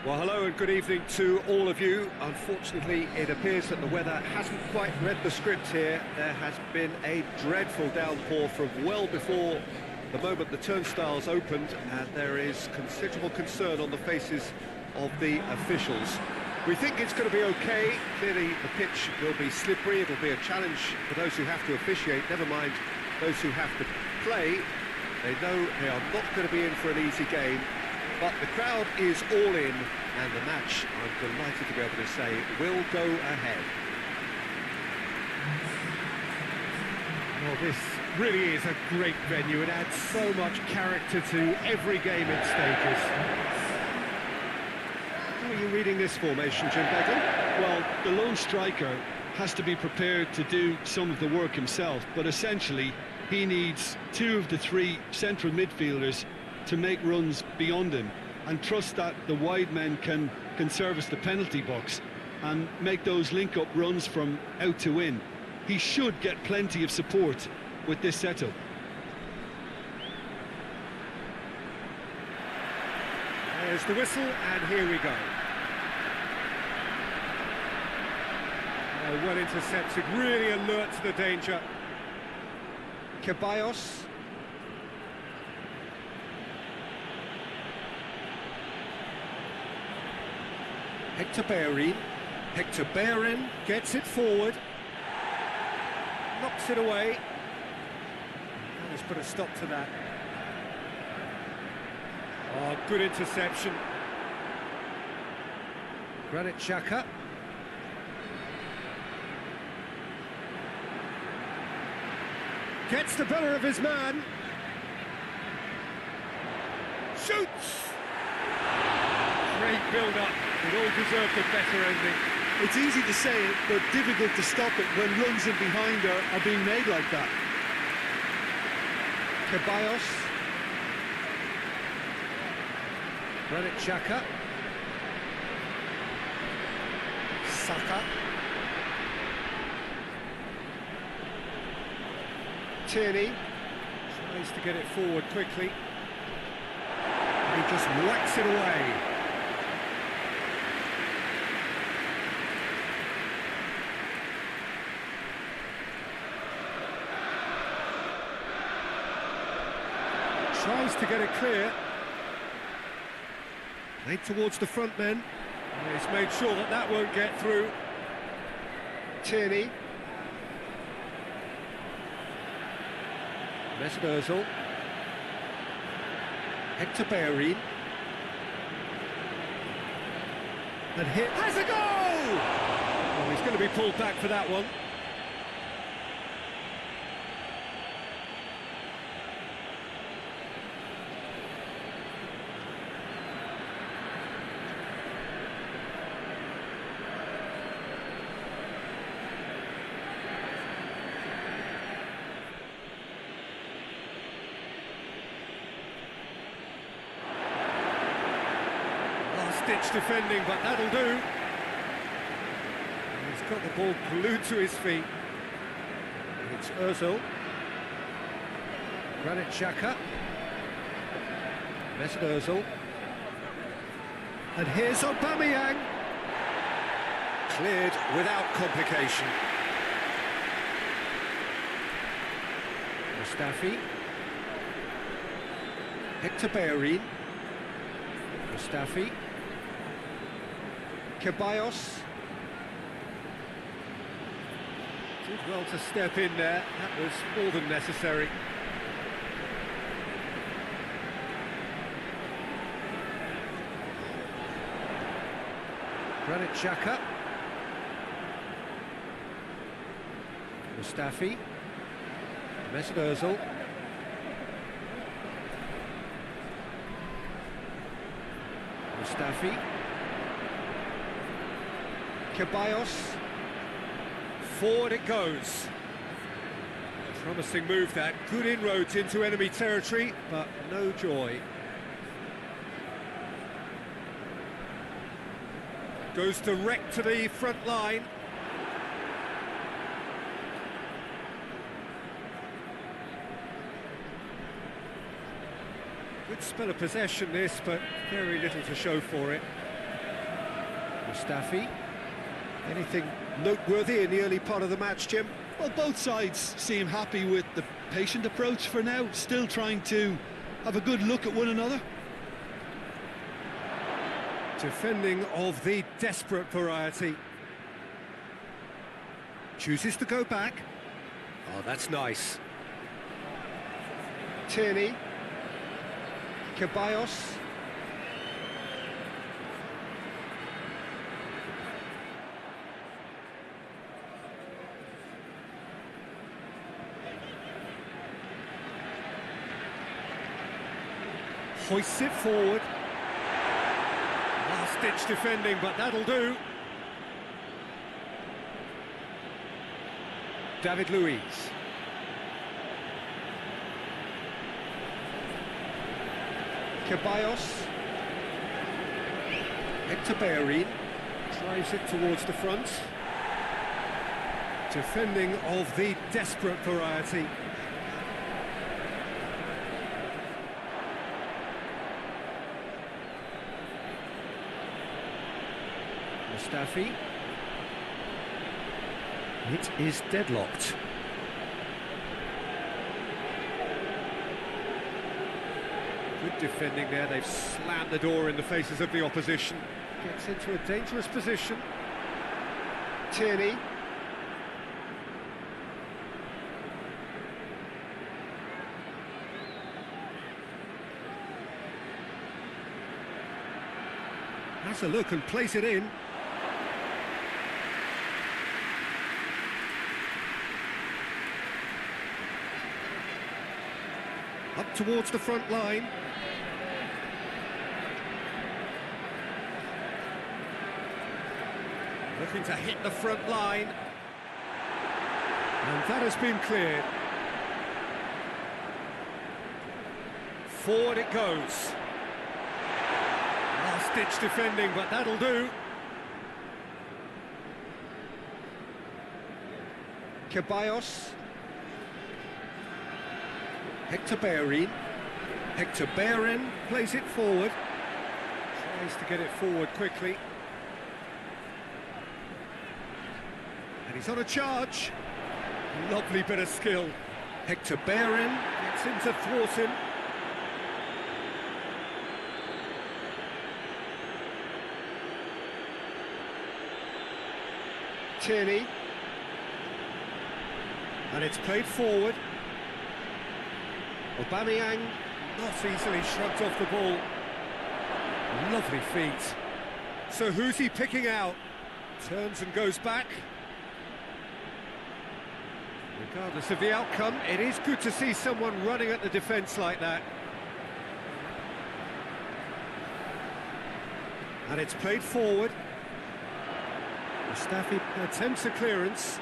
Well, hello and good evening to all of you. Unfortunately, it appears that the weather hasn't quite read the script here. There has been a dreadful downpour from well before the moment the turnstiles opened, and there is considerable concern on the faces of the officials. We think it's going to be okay. Clearly, the pitch will be slippery. It'll be a challenge for those who have to officiate, never mind those who have to play. They know they are not going to be in for an easy game. But the crowd is all in, and the match, I'm delighted to be able to say, will go ahead. Well, this really is a great venue. It adds so much character to every game it stages. How are you reading this formation, Jim Beglin? Well, the lone striker has to be prepared to do some of the work himself, but essentially he needs two of the three central midfielders to make runs beyond him and trust that the wide men can service the penalty box and make those link-up runs from out to in. He should get plenty of support with this setup. There's the whistle, and here we go. Oh, well intercepted, really alert to the danger. Ceballos. Hector Bellerin gets it forward, knocks it away, and has put a stop to that. Oh, good interception. Granit Xhaka. Gets the better of his man. Shoots! Great build-up. It all deserved a better ending. It's easy to say it, but difficult to stop it when runs in behind are being made like that. Ceballos. Granit Xhaka. Saka. Tierney tries to get it forward quickly. And he just whacks it away. Tries to get it clear. Made towards the front men. And he's made sure that that won't get through. Tierney. Mesut Ozil. Hector Bellerin. And hit. Has a goal! Oh, he's going to be pulled back for that one. Ditch defending, but that'll do. He's got the ball glued to his feet. It's Ozil. Granit Xhaka. Mesut Ozil. And here's Aubameyang. Cleared without complication. Mustafi. Hector Bellerin. Mustafi. Ceballos. Did well to step in there, that was more than necessary. Granit Xhaka. Mustafi. Mesut Ozil. Mustafi. Ceballos, forward it goes. Promising move that, good inroads into enemy territory, but no joy. Goes direct to the front line. Good spell of possession this, but very little to show for it. Mustafi. Anything noteworthy in the early part of the match, Jim? Well, both sides seem happy with the patient approach for now, still trying to have a good look at one another. Defending of the desperate variety. Chooses to go back. Oh, that's nice. Tierney. Ceballos. Hoists it forward. Last-ditch defending, but that'll do. David Luiz. Ceballos. Hector Bellerin drives it towards the front. Defending of the desperate variety. Mustafi. It is deadlocked. Good defending there, they've slammed the door in the faces of the opposition. Gets into a dangerous position. Tierney. Has a look and plays it in. Up towards the front line. Looking to hit the front line. And that has been cleared. Forward it goes. Last-ditch defending, but that'll do. Ceballos. Hector Bellerin. Hector Bellerin plays it forward. Tries to get it forward quickly. And he's on a charge. Lovely bit of skill. Hector Bellerin gets in to thwart him. Tierney. And it's played forward. Aubameyang not easily shrugged off the ball. Lovely feet. So who's he picking out? Turns and goes back. Regardless of the outcome, it is good to see someone running at the defence like that. And it's played forward. Mustafi attempts a clearance.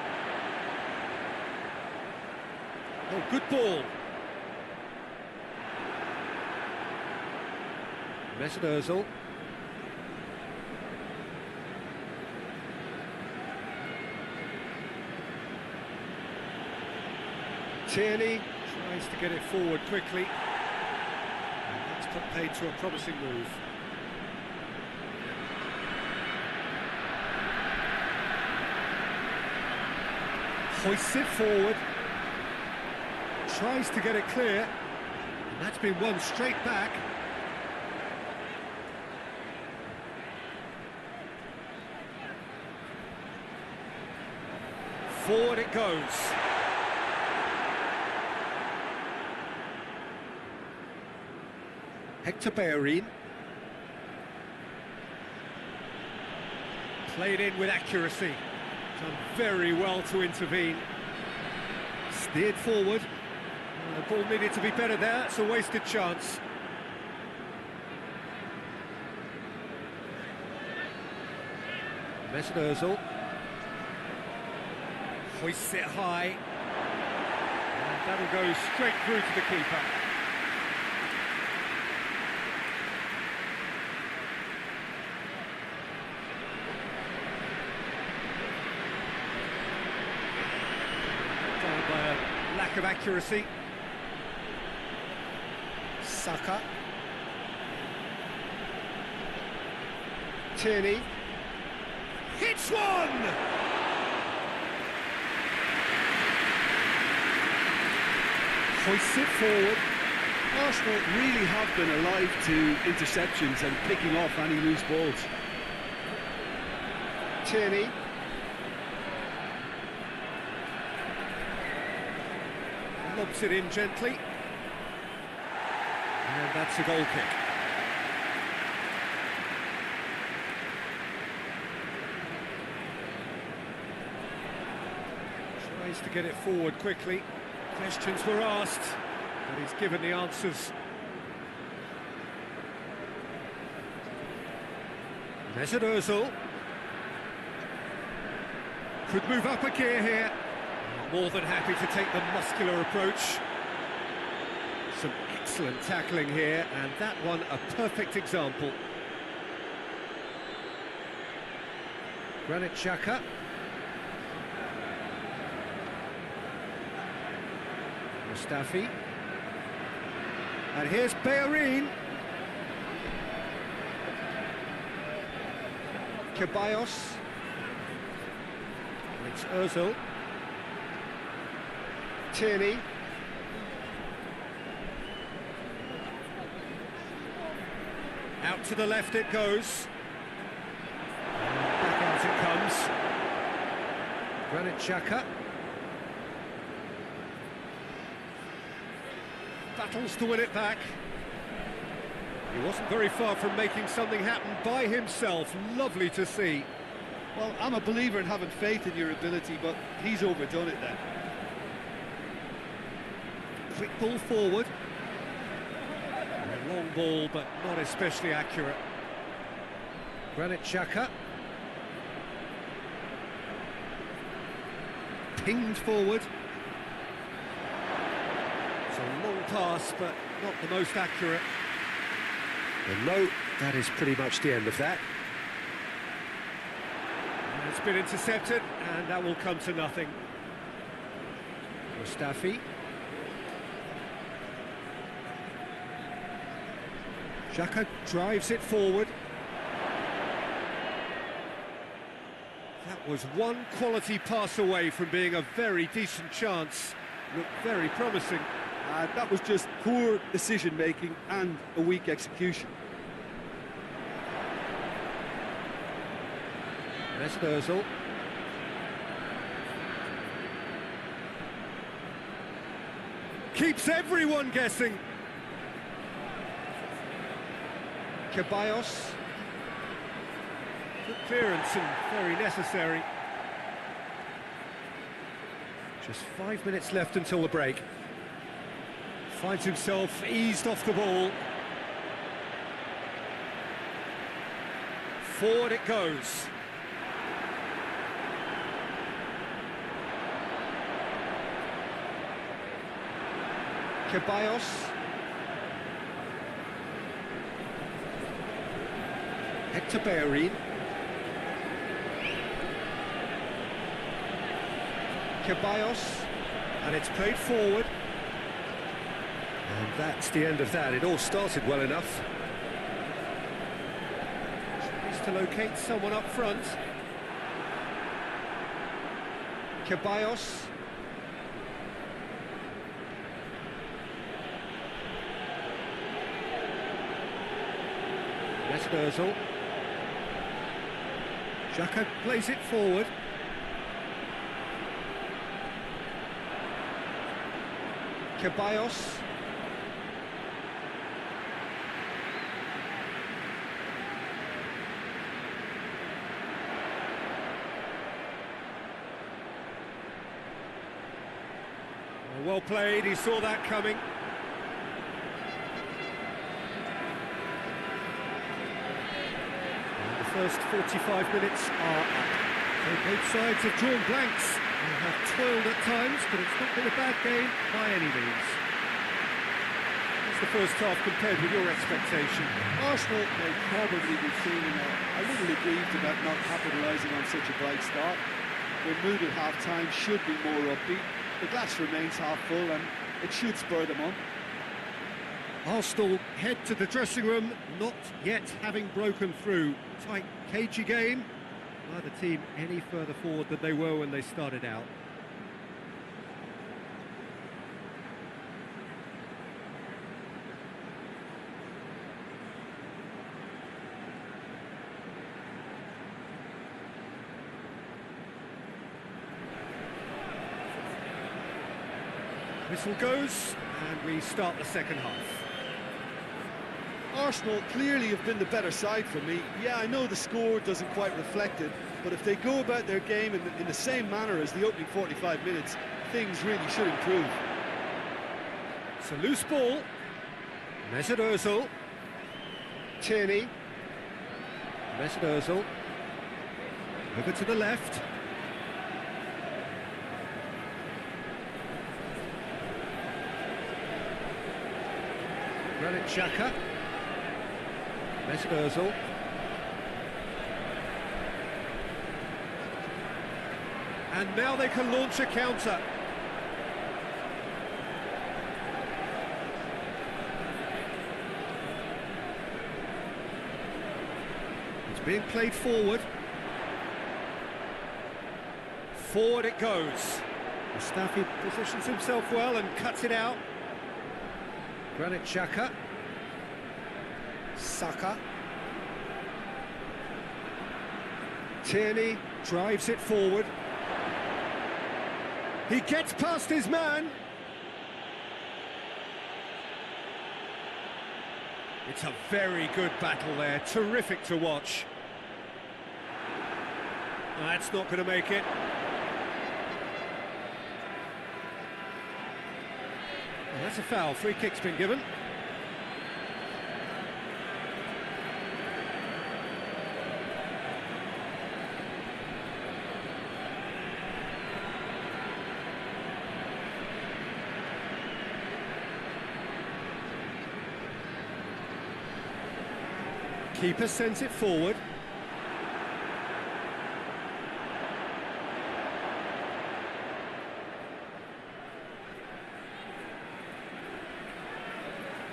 Oh, good ball. Mesut Ozil. Tierney tries to get it forward quickly. And that's put paid to a promising move. Hoists it forward. Tries to get it clear. And that's been won straight back. Forward it goes. Hector Bellerin. Played in with accuracy. Done very well to intervene. Steered forward. The ball needed to be better there. It's a wasted chance. Mesut Ozil. Hoists it high. And that'll go straight through to the keeper. Down by a lack of accuracy. Saka. Tierney. Hits one! Hoists it forward. Arsenal really have been alive to interceptions and picking off any loose balls. Tierney. Lobs it in gently. And that's a goal kick. Tries to get it forward quickly. Questions were asked, but he's given the answers. Mesut Ozil. Could move up a gear here. More than happy to take the muscular approach. Some excellent tackling here, and that one a perfect example. Granit Xhaka. Mustafi. And here's Bellerin. Ceballos. And it's Ozil. Tierney. Out to the left it goes. And back out it comes. Granit Xhaka. Battles to win it back. He wasn't very far from making something happen by himself. Lovely to see. Well, I'm a believer in having faith in your ability, but he's overdone it then. Quick ball forward. A long ball, but not especially accurate. Granit Xhaka. Pinged forward. It's a long pass, but not the most accurate. And no, that is pretty much the end of that. And it's been intercepted, and that will come to nothing. Mustafi. Xhaka drives it forward. That was one quality pass away from being a very decent chance. Looked very promising. That was just poor decision-making and a weak execution. Mesut Ozil. Keeps everyone guessing. Ceballos. Good clearance and very necessary. Just 5 minutes left until the break. Finds himself eased off the ball. Forward it goes. Ceballos. Hector Bellerin. Ceballos. And it's played forward. And that's the end of that. It all started well enough. Tries to locate someone up front. Ceballos. Mesut Ozil. Xhaka plays it forward. Ceballos. Well played, he saw that coming. And the first 45 minutes are up. So both sides have drawn blanks. They have toiled at times, but it's not been a bad game by any means. That's the first half compared with your expectation. Arsenal may probably be feeling a little aggrieved about not capitalising on such a bright start. Their mood at half-time should be more upbeat. The glass remains half full and it should spur them on. Arsenal head to the dressing room, not yet having broken through. Tight, cagey game, Neither team any further forward than they were when they started out. Whistle goes, and we start the second half. Arsenal clearly have been the better side for me. Yeah, I know the score doesn't quite reflect it, but if they go about their game in the same manner as the opening 45 minutes, things really should improve. It's a loose ball. Mesut Ozil. Tierney. Mesut Ozil. Over to the left. Granit Xhaka. Mesut Ozil. And now they can launch a counter. It's being played forward. Forward it goes. Mustafi positions himself well and cuts it out. Granit Xhaka. Saka. Tierney drives it forward. He gets past his man. It's a very good battle there, terrific to watch. That's not going to make it. Well, that's a foul, free kick's been given. Keeper sends it forward.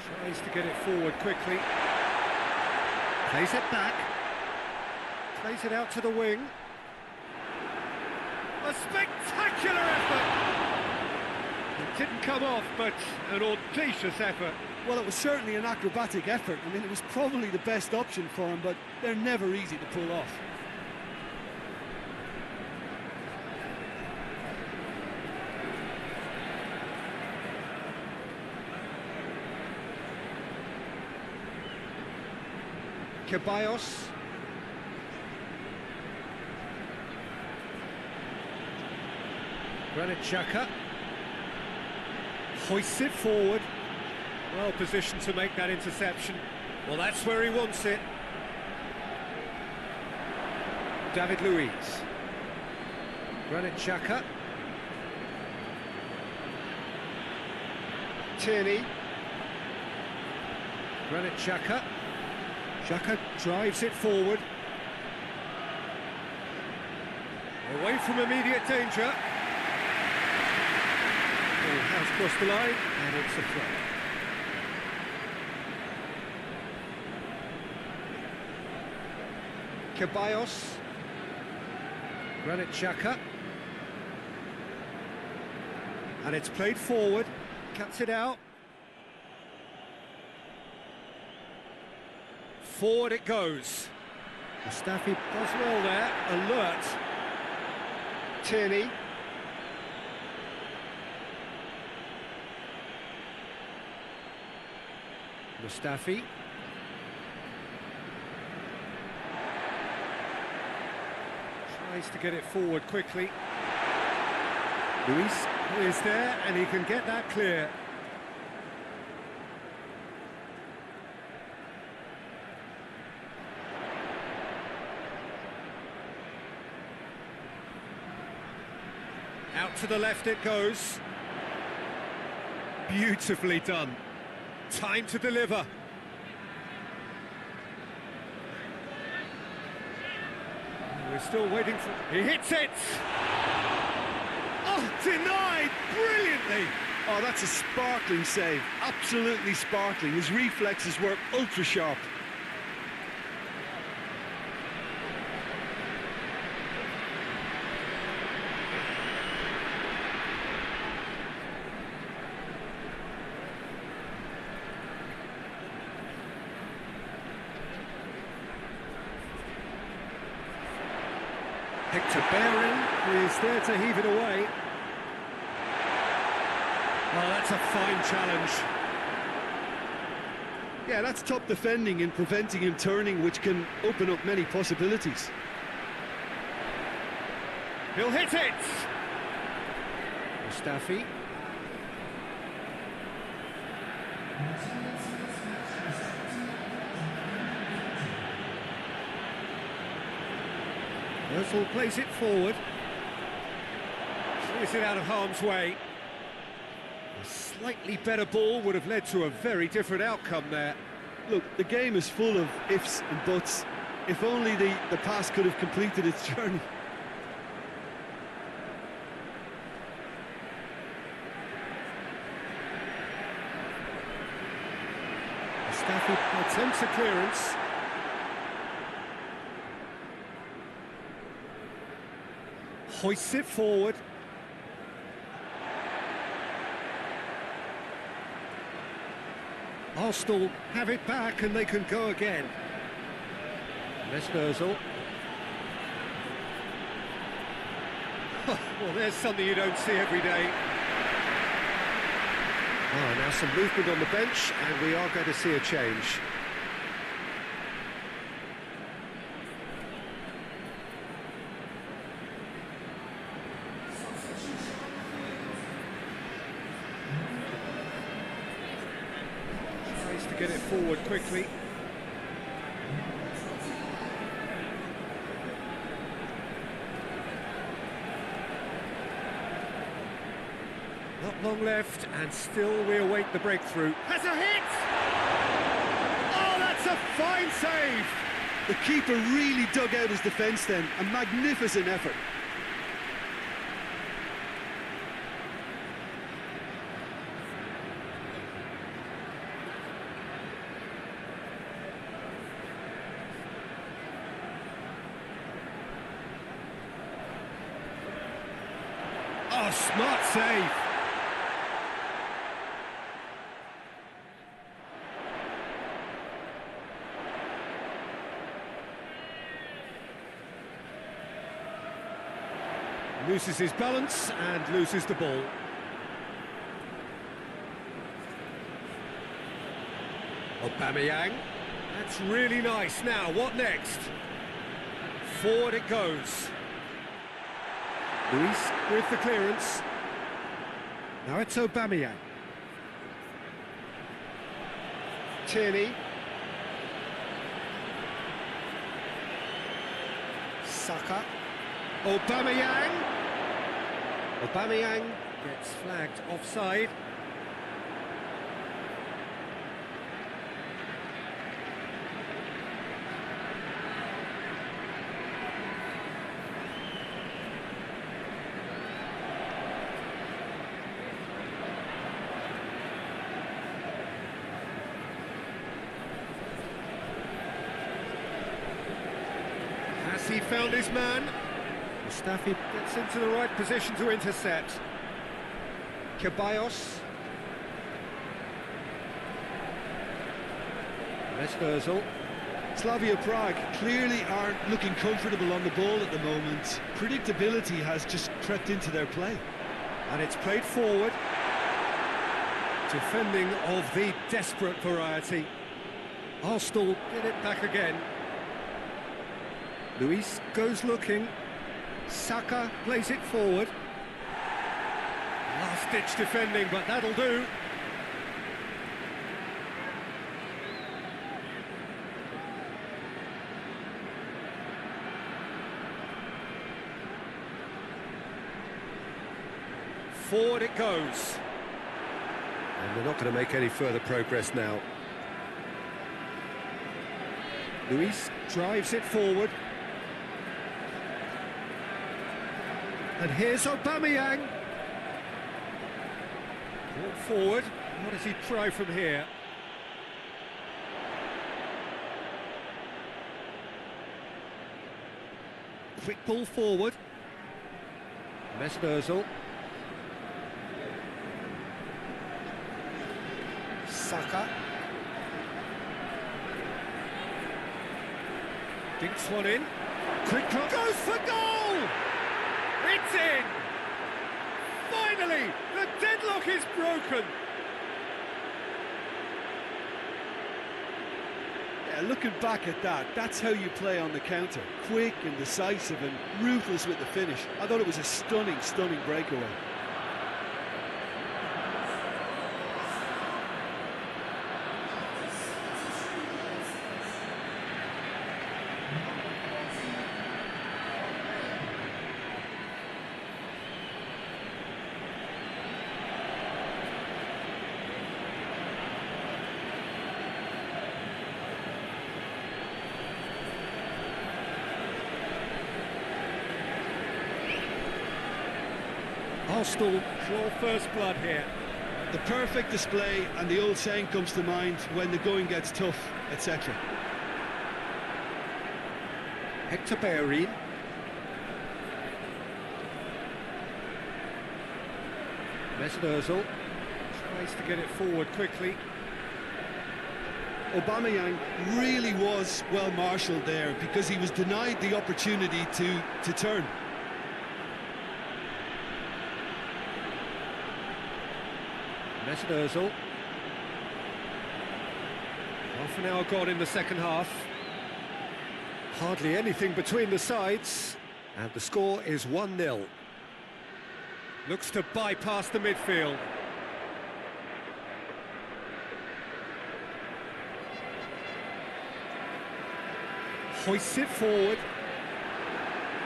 Tries to get it forward quickly. Plays it back. Plays it out to the wing. A spectacular effort! It didn't come off, but an audacious effort. Well, it was certainly an acrobatic effort. I mean, it was probably the best option for him, but they're never easy to pull off. Ceballos. Granit Xhaka. Hoists it forward. Well positioned to make that interception. Well, that's where he wants it. David Luiz. Granit Xhaka. Tierney. Granit Xhaka. Xhaka drives it forward. Away from immediate danger. Oh, has crossed the line, and it's a throw. Ceballos. Granit Xhaka. And it's played forward. Cuts it out. Forward it goes. Mustafi does well there. Alert. Tierney. Mustafi. Tries to get it forward quickly. Luiz is there, and he can get that clear. Out to the left it goes. Beautifully done. Time to deliver. We're still waiting for... He hits it! Oh, denied brilliantly! Oh, that's a sparkling save. Absolutely sparkling. His reflexes work ultra sharp. Hector Bellerin is there to heave it away. Oh, that's a fine challenge. Yeah, that's top defending and preventing him turning, which can open up many possibilities. He'll hit it! Mustafi. Ozil plays it forward. Clears it out of harm's way. A slightly better ball would have led to a very different outcome there. Look, the game is full of ifs and buts. If only the pass could have completed its journey. Mustafi attempts a clearance. Hoists it forward. Arsenal have it back and they can go again. Ozil. Well, there's something you don't see every day. Oh, now some movement on the bench, and we are going to see a change. Tries to get it forward quickly. Not long left, and still we await the breakthrough. Has a hit! Oh, that's a fine save! The keeper really dug out his defence then. A magnificent effort. Oh, smart save! Loses his balance and loses the ball. Aubameyang. That's really nice. Now, what next? Forward it goes. Luis with the clearance. Now it's Aubameyang. Tierney. Saka. Aubameyang. Aubameyang gets flagged offside. Has he found his man? Mustafi gets into the right position to intercept. Ceballos. Ozil. Slavia Prague clearly aren't looking comfortable on the ball at the moment. Predictability has just crept into their play. And it's played forward. Defending of the desperate variety. Arsenal get it back again. Luis goes looking. Saka plays it forward. Last-ditch defending, but that'll do. Forward it goes. And they're not going to make any further progress now. Luis drives it forward. And here's Aubameyang. Ball forward. What does he try from here? Quick ball forward. Ozil. Saka. Dinks one in. Quick cross. Goes for goal! It's in! Finally, the deadlock is broken. Yeah, looking back at that, that's how you play on the counter. Quick and decisive and ruthless with the finish. I thought it was a stunning, stunning breakaway. Arsenal draw first blood here. The perfect display, and the old saying comes to mind: when the going gets tough, etc. Hector Bellerin. Mesut Ozil tries to get it forward quickly. Aubameyang really was well marshalled there because he was denied the opportunity to turn. Mesut Ozil. Half an hour gone in the second half. Hardly anything between the sides, and the score is 1-0. Looks to bypass the midfield. Hoists it forward.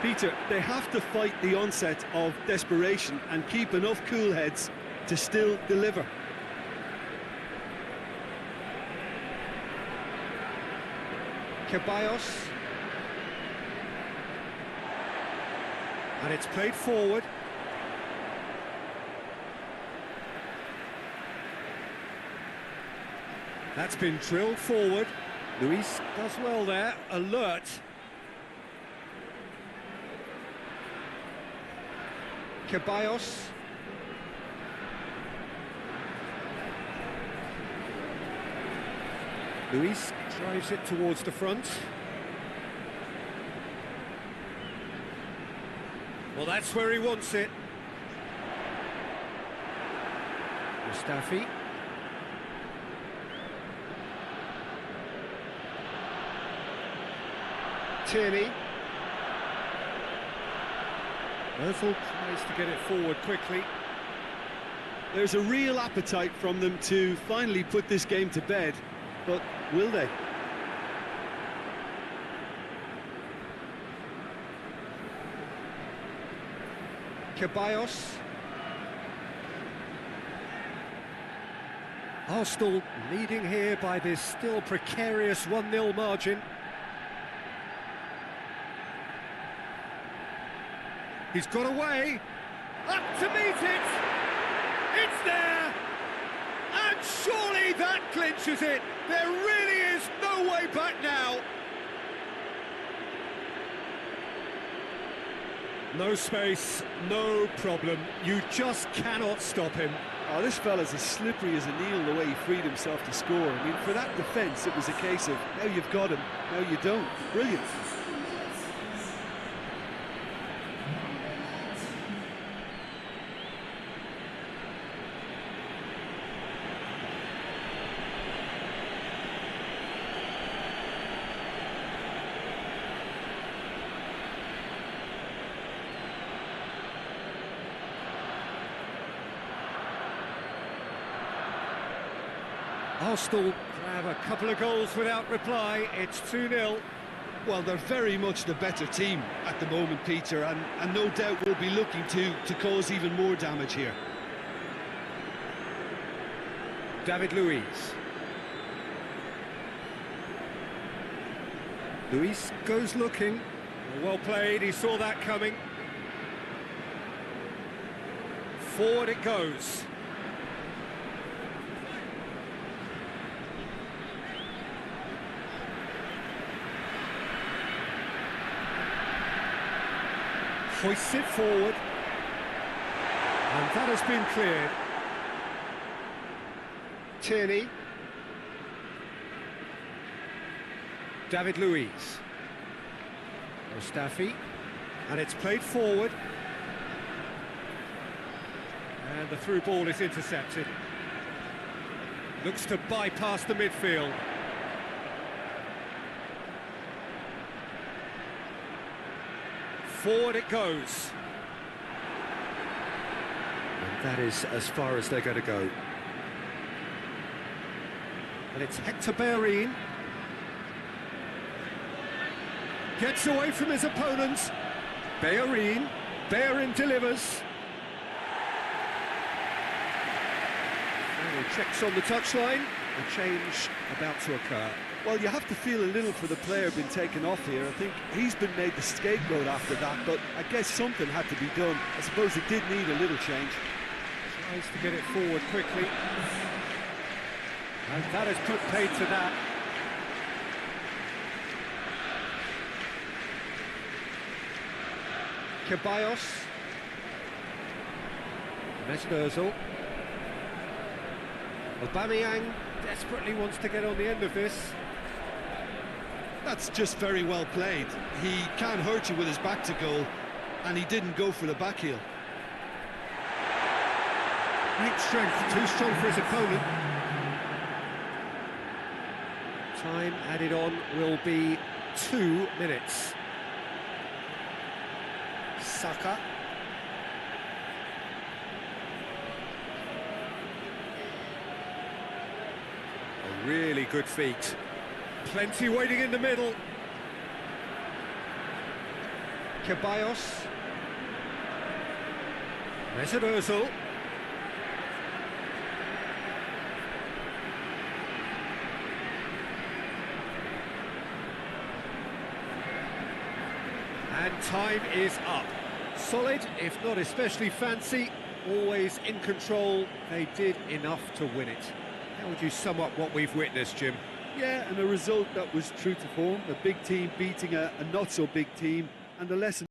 Peter, they have to fight the onset of desperation and keep enough cool heads to still deliver. Ceballos. And it's played forward. That's been drilled forward. Luis does well there, alert. Ceballos. Luis drives it towards the front. Well, that's where he wants it. Mustafi. Tierney. Ozil tries to get it forward quickly. There's a real appetite from them to finally put this game to bed, but will they? Ceballos. Arsenal leading here by this still precarious 1-0 margin. He's got away. Up to meet it. It's there. And surely that clinches it. There really is no way back now. No space, no problem. You just cannot stop him. Oh, this fella's as slippery as a needle the way he freed himself to score. I mean, for that defence, it was a case of, now you've got him, now you don't. Brilliant. Arsenal grab a couple of goals without reply. It's 2-0. Well, they're very much the better team at the moment, Peter, and no doubt will be looking to cause even more damage here. David Luiz. Luis goes looking. Well played, he saw that coming. Forward it goes. Hoists it forward. And that has been cleared. Tierney. David Luiz. Mustafi, and it's played forward. And the through ball is intercepted. Looks to bypass the midfield. Forward it goes. And that is as far as they're going to go. And it's Hector Bellerin. Gets away from his opponents. Bellerin delivers. And he checks on the touchline. A change about to occur. Well, you have to feel a little for the player being taken off here. I think he's been made the scapegoat after that, but I guess something had to be done. I suppose it did need a little change. Tries to get it forward quickly. And that has put paid to that. Ceballos. Mesut Ozil. Aubameyang desperately wants to get on the end of this. That's just very well played. He can't hurt you with his back to goal, and he didn't go for the back heel. Great strength, too strong for his opponent. Time added on will be 2 minutes. Saka. A really good feat. Plenty waiting in the middle. Ceballos. Mesut Ozil. And time is up. Solid, if not especially fancy, always in control. They did enough to win it. How would you sum up what we've witnessed, Jim? Yeah, and a result that was true to form. A big team beating a not-so-big team, and the lesson